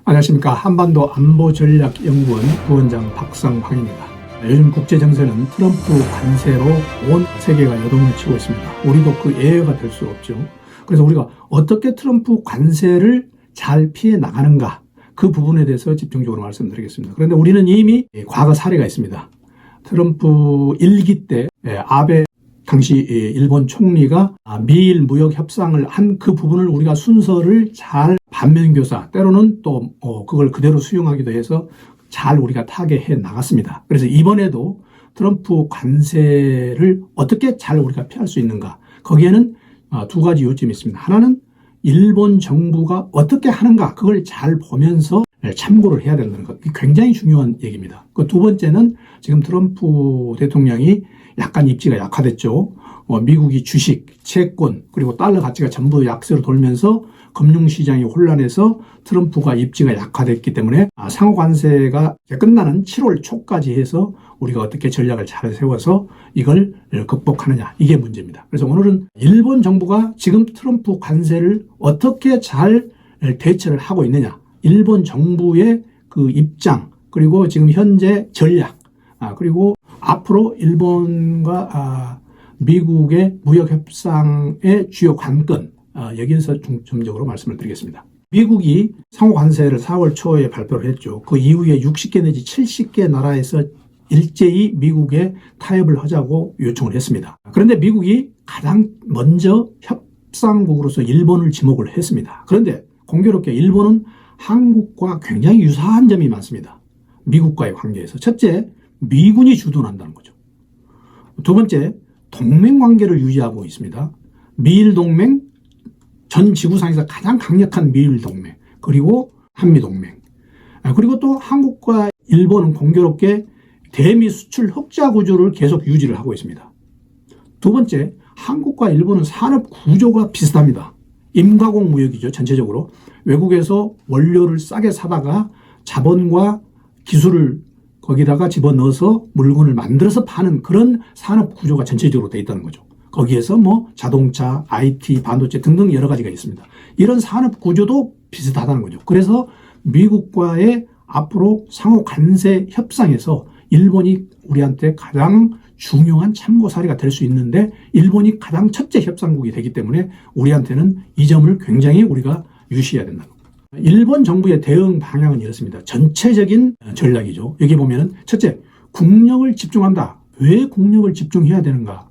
안녕하십니까. 한반도 안보전략연구원 부원장 박상황입니다. 요즘 국제정세는 트럼프 관세로 온 세계가 여동을 치고 있습니다. 우리도 그 예외가 될 수 없죠. 그래서 우리가 어떻게 트럼프 관세를 잘 피해 나가는가, 그 부분에 대해서 집중적으로 말씀드리겠습니다. 그런데 우리는 이미 과거 사례가 있습니다. 트럼프 1기 때 아베 당시 일본 총리가 미일 무역 협상을 한 그 부분을 우리가 순서를 잘 반면교사, 때로는 또 그걸 그대로 수용하기도 해서 잘 우리가 타개해 나갔습니다. 그래서 이번에도 트럼프 관세를 어떻게 잘 우리가 피할 수 있는가, 거기에는 두 가지 요점이 있습니다. 하나는 일본 정부가 어떻게 하는가, 그걸 잘 보면서 참고를 해야 된다는 것, 굉장히 중요한 얘기입니다. 그 두 번째는 지금 트럼프 대통령이 약간 입지가 약화됐죠. 미국이 주식, 채권, 그리고 달러 가치가 전부 약세로 돌면서 금융시장이 혼란해서 트럼프가 입지가 약화됐기 때문에 상호 관세가 끝나는 7월 초까지 해서 우리가 어떻게 전략을 잘 세워서 이걸 극복하느냐, 이게 문제입니다. 그래서 오늘은 일본 정부가 지금 트럼프 관세를 어떻게 잘 대처를 하고 있느냐, 일본 정부의 그 입장, 그리고 지금 현재 전략, 그리고 앞으로 일본과 미국의 무역협상의 주요 관건, 여기에서 중점적으로 말씀을 드리겠습니다. 미국이 상호 관세를 4월 초에 발표를 했죠. 그 이후에 60개 내지 70개 나라에서 일제히 미국에 타협을 하자고 요청을 했습니다. 그런데 미국이 가장 먼저 협상국으로서 일본을 지목을 했습니다. 그런데 공교롭게 일본은 한국과 굉장히 유사한 점이 많습니다. 미국과의 관계에서. 첫째, 미군이 주둔한다는 거죠. 두 번째, 동맹 관계를 유지하고 있습니다. 미일 동맹, 전 지구상에서 가장 강력한 미일 동맹, 그리고 한미 동맹. 그리고 또 한국과 일본은 공교롭게 대미 수출 흑자 구조를 계속 유지를 하고 있습니다. 두 번째, 한국과 일본은 산업 구조가 비슷합니다. 임가공 무역이죠, 전체적으로. 외국에서 원료를 싸게 사다가 자본과 기술을 거기다가 집어넣어서 물건을 만들어서 파는 그런 산업 구조가 전체적으로 되어 있다는 거죠. 거기에서 자동차, IT, 반도체 등등 여러 가지가 있습니다. 이런 산업 구조도 비슷하다는 거죠. 그래서 미국과의 앞으로 상호 관세 협상에서 일본이 우리한테 가장 중요한 참고 사례가 될 수 있는데, 일본이 가장 첫째 협상국이 되기 때문에 우리한테는 이 점을 굉장히 우리가 유시해야 된다는 겁니다. 일본 정부의 대응 방향은 이렇습니다. 전체적인 전략이죠. 여기 보면은 첫째, 국력을 집중한다. 왜 국력을 집중해야 되는가?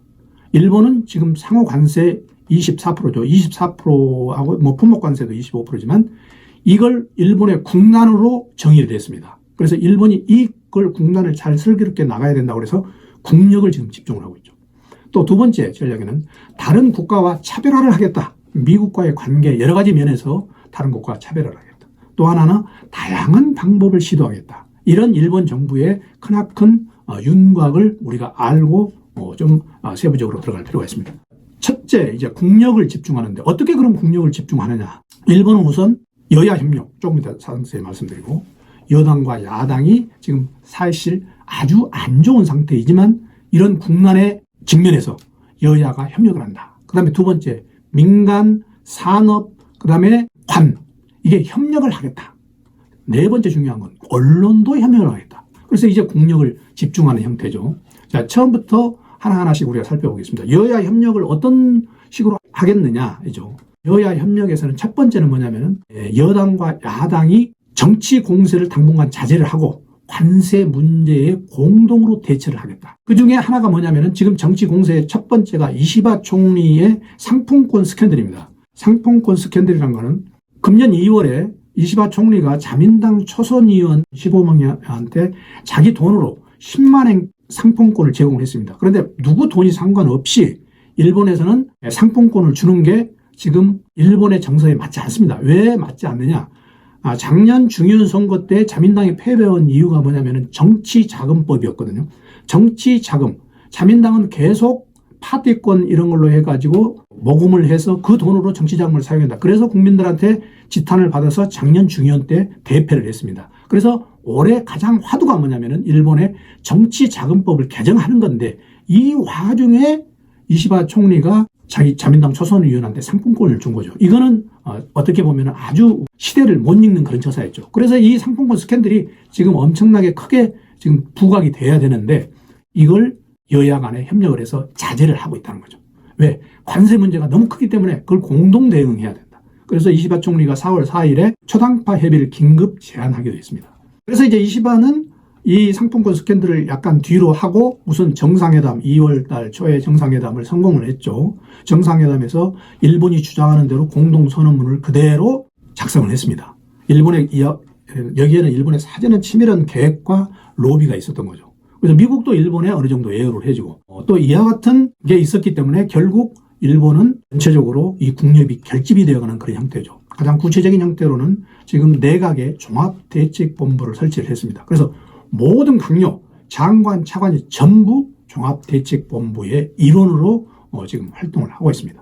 일본은 지금 상호 관세 24%죠. 24%하고 품목 관세도 25%지만 이걸 일본의 국난으로 정의를 했습니다. 그래서 일본이 이걸 국난을 잘 슬기롭게 나가야 된다고 해서 국력을 지금 집중을 하고 있죠. 또 두 번째 전략에는 다른 국가와 차별화를 하겠다. 미국과의 관계 여러 가지 면에서 다른 국가와 차별화를 하겠다. 또 하나는 다양한 방법을 시도하겠다. 이런 일본 정부의 크나큰 윤곽을 우리가 알고 좀 세부적으로 들어갈 필요가 있습니다. 첫째, 이제 국력을 집중하는데 어떻게 그럼 국력을 집중하느냐? 일본은 우선 여야 협력, 조금 이따 상세히 말씀드리고, 여당과 야당이 지금 사실 아주 안 좋은 상태이지만 이런 국난의 직면에서 여야가 협력을 한다. 그 다음에 두 번째, 민간, 산업, 그 다음에 관, 이게 협력을 하겠다. 네 번째 중요한 건 언론도 협력을 하겠다. 그래서 이제 국력을 집중하는 형태죠. 자, 처음부터 하나하나씩 우리가 살펴보겠습니다. 여야 협력을 어떤 식으로 하겠느냐죠. 여야 협력에서는 첫 번째는 뭐냐면은 여당과 야당이 정치 공세를 당분간 자제를 하고 관세 문제에 공동으로 대처를 하겠다. 그 중에 하나가 뭐냐면은 지금 정치 공세의 첫 번째가 이시바 총리의 상품권 스캔들입니다. 상품권 스캔들이라는 거는 금년 2월에 이시바 총리가 자민당 초선 의원 15명한테 자기 돈으로 10만엔 상품권을 제공을 했습니다. 그런데 누구 돈이 상관없이 일본에서는 상품권을 주는 게 지금 일본의 정서에 맞지 않습니다. 왜 맞지 않느냐? 작년 중의원 선거 때 자민당이 패배한 이유가 뭐냐면은 정치자금법이었거든요. 정치자금. 자민당은 계속 파티권 이런 걸로 해가지고 모금을 해서 그 돈으로 정치자금을 사용한다. 그래서 국민들한테 지탄을 받아서 작년 중의원 때 대패를 했습니다. 그래서 올해 가장 화두가 뭐냐면은 일본의 정치자금법을 개정하는 건데, 이 와중에 이시바 총리가 자기 자민당 초선 의원한테 상품권을 준 거죠. 이거는 어떻게 보면 아주 시대를 못 읽는 그런 처사였죠. 그래서 이 상품권 스캔들이 지금 엄청나게 크게 지금 부각이 돼야 되는데 이걸 여야 간에 협력을 해서 자제를 하고 있다는 거죠. 왜? 관세 문제가 너무 크기 때문에 그걸 공동 대응해야 된다. 그래서 이시바 총리가 4월 4일에 초당파 협의를 긴급 제안하기도 했습니다. 그래서 이제 이시바는 이 상품권 스캔들을 약간 뒤로 하고 무슨 정상회담, 2월 달 초에 정상회담을 성공을 했죠. 정상회담에서 일본이 주장하는 대로 공동선언문을 그대로 작성을 했습니다. 여기에는 일본의 사전에 치밀한 계획과 로비가 있었던 거죠. 그래서 미국도 일본에 어느 정도 예우를 해주고 또 이와 같은 게 있었기 때문에 결국 일본은 전체적으로 이 국력이 결집이 되어가는 그런 형태죠. 가장 구체적인 형태로는 지금 내각의 종합대책본부를 설치를 했습니다. 그래서 모든 강요, 장관, 차관이 전부 종합대책본부의 일원으로 지금 활동을 하고 있습니다.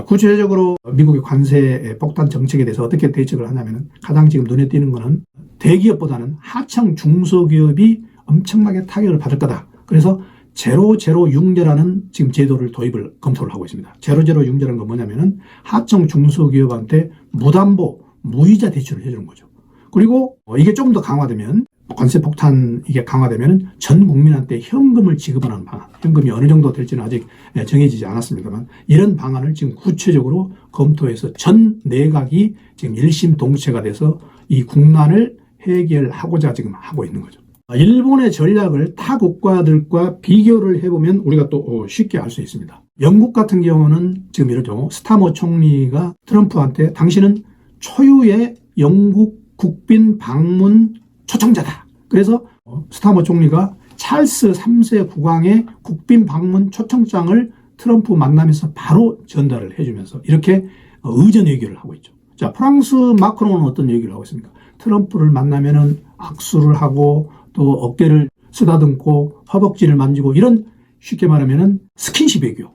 구체적으로 미국의 관세 폭탄 정책에 대해서 어떻게 대책을 하냐면 가장 지금 눈에 띄는 것은 대기업보다는 하청 중소기업이 엄청나게 타격을 받을 거다. 그래서 제로제로융자라는 지금 제도를 도입을 검토를 하고 있습니다. 제로제로융자라는 건 뭐냐면은 하청 중소기업한테 무담보, 무이자 대출을 해주는 거죠. 그리고 이게 조금 더 강화되면 관세 폭탄 이게 강화되면 전 국민한테 현금을 지급하는 방안, 현금이 어느 정도 될지는 아직 정해지지 않았습니다만 이런 방안을 지금 구체적으로 검토해서 전 내각이 지금 일심동체가 돼서 이 국난을 해결하고자 지금 하고 있는 거죠. 일본의 전략을 타 국가들과 비교를 해보면 우리가 또 쉽게 알 수 있습니다. 영국 같은 경우는 지금 이러죠. 스타머 총리가 트럼프한테 당신은 초유의 영국 국빈 방문 초청자다. 그래서 스타머 총리가 찰스 3세 국왕의 국빈 방문 초청장을 트럼프 만나면서 바로 전달을 해주면서 이렇게 의전 외교를 하고 있죠. 자, 프랑스 마크롱은 어떤 얘기를 하고 있습니까? 트럼프를 만나면은 악수를 하고 또 어깨를 쓰다듬고 허벅지를 만지고 이런 쉽게 말하면은 스킨십 외교.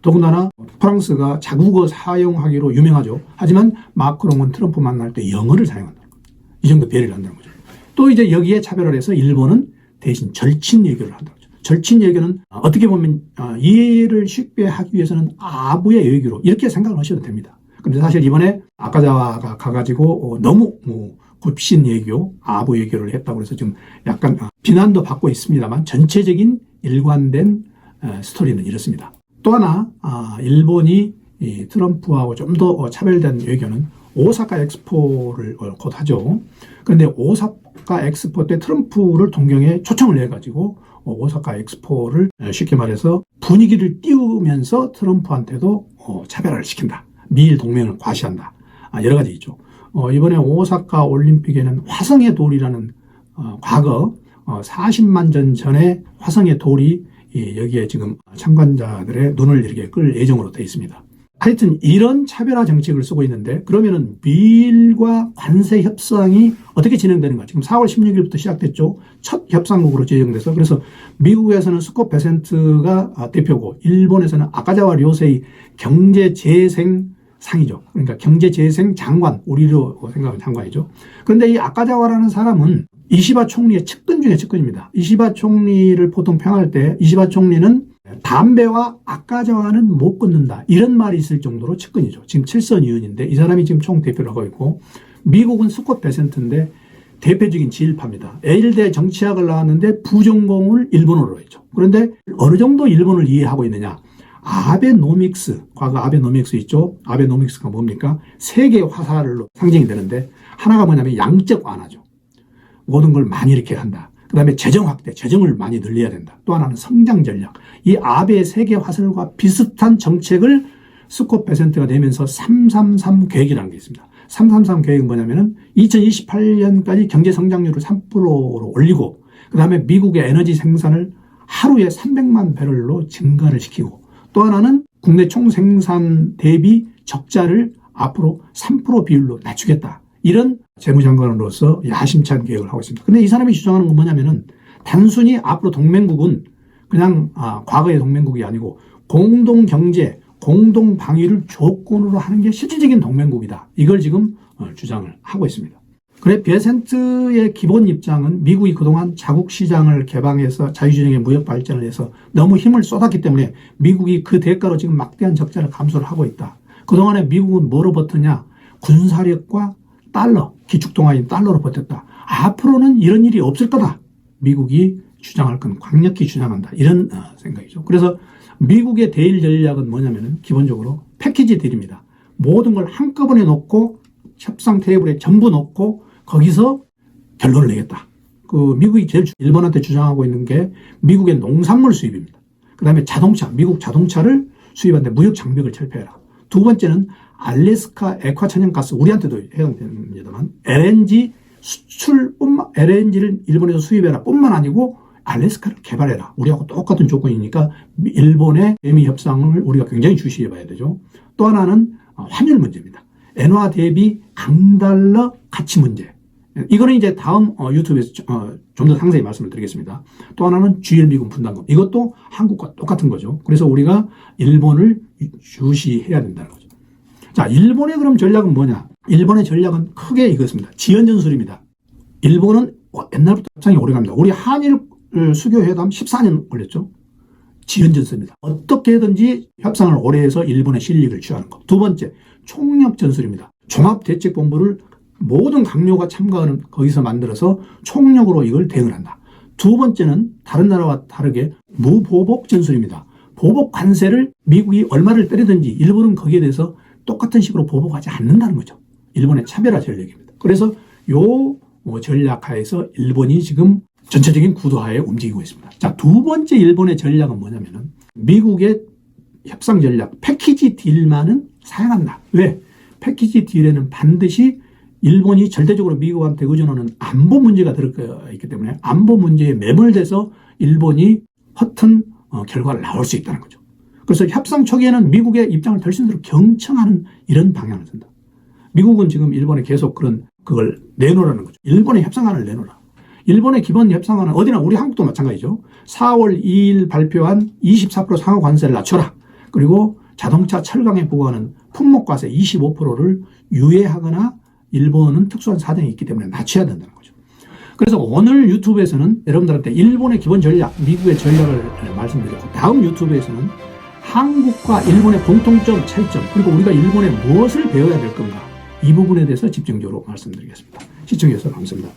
더군다나 프랑스가 자국어 사용하기로 유명하죠. 하지만 마크롱은 트럼프 만날 때 영어를 사용한다. 이 정도 배려를 한다는 거죠. 또 이제 여기에 차별을 해서 일본은 대신 절친 외교를 한다는 거죠. 절친 외교는 어떻게 보면 이해를 쉽게 하기 위해서는 아부의 외교로 이렇게 생각을 하셔도 됩니다. 그런데 사실 이번에 아카자와가 가가지고 너무 굽신 외교, 아부 외교를 했다고 해서 지금 약간 비난도 받고 있습니다만 전체적인 일관된 스토리는 이렇습니다. 또 하나 일본이 트럼프하고 좀 더 차별된 외교는 오사카 엑스포를 곧 하죠. 그런데 오사카 엑스포 때 트럼프를 동경에 초청을 해가지고 오사카 엑스포를 쉽게 말해서 분위기를 띄우면서 트럼프한테도 차별화를 시킨다. 미일 동맹을 과시한다. 여러 가지 있죠. 이번에 오사카 올림픽에는 화성의 돌이라는 과거 40만 년 전에 화성의 돌이 여기에 지금 참관자들의 눈을 이렇게 끌 예정으로 되어 있습니다. 하여튼 이런 차별화 정책을 쓰고 있는데 그러면은 미일과 관세 협상이 어떻게 진행되는가? 지금 4월 16일부터 시작됐죠. 첫 협상국으로 지정돼서 그래서 미국에서는 스콧 베센트가 대표고 일본에서는 아카자와 료세이 경제재생 상이죠. 그러니까 경제재생 장관, 우리로 생각하는 장관이죠. 그런데 이 아카자와라는 사람은 이시바 총리의 측근 중에 측근입니다. 이시바 총리를 보통 평할 때 이시바 총리는 담배와 아카자와는 못 끊는다. 이런 말이 있을 정도로 측근이죠. 지금 7선 의원인데 이 사람이 지금 총 대표를 하고 있고 미국은 스콧 베센트인데 대표적인 지일파입니다. 예일대 정치학을 나왔는데 부전공을 일본어로 했죠. 그런데 어느 정도 일본을 이해하고 있느냐. 아베노믹스, 과거 아베노믹스 있죠. 아베노믹스가 뭡니까? 세계 화살로 상징이 되는데 하나가 뭐냐면 양적 완화죠. 모든 걸 많이 이렇게 한다. 그 다음에 재정 확대, 재정을 많이 늘려야 된다. 또 하나는 성장 전략. 이 아베 세계 화살과 비슷한 정책을 스콧 베센트가 내면서 333 계획이라는 게 있습니다. 333 계획은 뭐냐면은 2028년까지 경제 성장률을 3%로 올리고 그 다음에 미국의 에너지 생산을 하루에 300만 배럴로 증가를 시키고 또 하나는 국내 총생산 대비 적자를 앞으로 3% 비율로 낮추겠다. 이런 재무장관으로서 야심찬 계획을 하고 있습니다. 근데 이 사람이 주장하는 건 뭐냐면은 단순히 앞으로 동맹국은 그냥 과거의 동맹국이 아니고 공동경제, 공동방위를 조건으로 하는 게 실질적인 동맹국이다. 이걸 지금 주장을 하고 있습니다. 그래 베센트의 기본 입장은 미국이 그동안 자국 시장을 개방해서 자유주행의 무역 발전을 해서 너무 힘을 쏟았기 때문에 미국이 그 대가로 지금 막대한 적자를 감소를 하고 있다. 그동안에 미국은 뭐로 버텼냐? 군사력과 달러, 기축통화인 달러로 버텼다. 앞으로는 이런 일이 없을 거다. 미국이 주장할 건 강력히 주장한다. 이런 생각이죠. 그래서 미국의 대일 전략은 뭐냐면은 기본적으로 패키지 딜입니다. 모든 걸 한꺼번에 놓고 협상 테이블에 전부 놓고 거기서 결론을 내겠다. 미국이 제일 일본한테 주장하고 있는 게 미국의 농산물 수입입니다. 그 다음에 자동차, 미국 자동차를 수입하는데 무역 장벽을 철폐해라. 두 번째는 알래스카 액화 천연가스, 우리한테도 해당됩니다만 LNG LNG를 일본에서 수입해라 뿐만 아니고 알래스카를 개발해라. 우리하고 똑같은 조건이니까 일본의 대미 협상을 우리가 굉장히 주시해 봐야 되죠. 또 하나는 환율 문제입니다. 엔화 대비 강달러 가치 문제. 이거는 이제 다음 유튜브에서 좀 더 상세히 말씀을 드리겠습니다. 또 하나는 GL 미군 분담금. 이것도 한국과 똑같은 거죠. 그래서 우리가 일본을 주시해야 된다는 거죠. 자, 일본의 그럼 전략은 뭐냐? 일본의 전략은 크게 이것입니다. 지연전술입니다. 일본은 옛날부터 협상이 오래갑니다. 우리 한일 수교회담 14년 걸렸죠. 지연전술입니다. 어떻게든지 협상을 오래 해서 일본의 실력을 취하는 것. 두 번째, 총력전술입니다. 종합대책본부를 모든 강요가 참가하는 거기서 만들어서 총력으로 이걸 대응을 한다. 두 번째는 다른 나라와 다르게 무보복 전술입니다. 보복 관세를 미국이 얼마를 때리든지 일본은 거기에 대해서 똑같은 식으로 보복하지 않는다는 거죠. 일본의 차별화 전략입니다. 그래서 요 전략하에서 일본이 지금 전체적인 구도하에 움직이고 있습니다. 자, 두 번째 일본의 전략은 뭐냐면은 미국의 협상 전략 패키지 딜만은 사용한다. 왜? 패키지 딜에는 반드시 일본이 절대적으로 미국한테 의존하는 안보 문제가 들어있기 때문에 안보 문제에 매몰돼서 일본이 허튼 결과를 나올 수 있다는 거죠. 그래서 협상 초기에는 미국의 입장을 덜신대로 경청하는 이런 방향을 쓴다. 미국은 지금 일본에 계속 그걸 내놓으라는 거죠. 일본의 협상안을 내놓으라. 일본의 기본 협상안은 어디나 우리 한국도 마찬가지죠. 4월 2일 발표한 24% 상하 관세를 낮춰라. 그리고 자동차 철강에 부과하는 품목과세 25%를 유예하거나 일본은 특수한 사정이 있기 때문에 낮춰야 된다는 거죠. 그래서 오늘 유튜브에서는 여러분들한테 일본의 기본 전략, 미국의 전략을 말씀드렸고 다음 유튜브에서는 한국과 일본의 공통점, 차이점, 그리고 우리가 일본에 무엇을 배워야 될 건가 이 부분에 대해서 집중적으로 말씀드리겠습니다. 시청해 주셔서 감사합니다.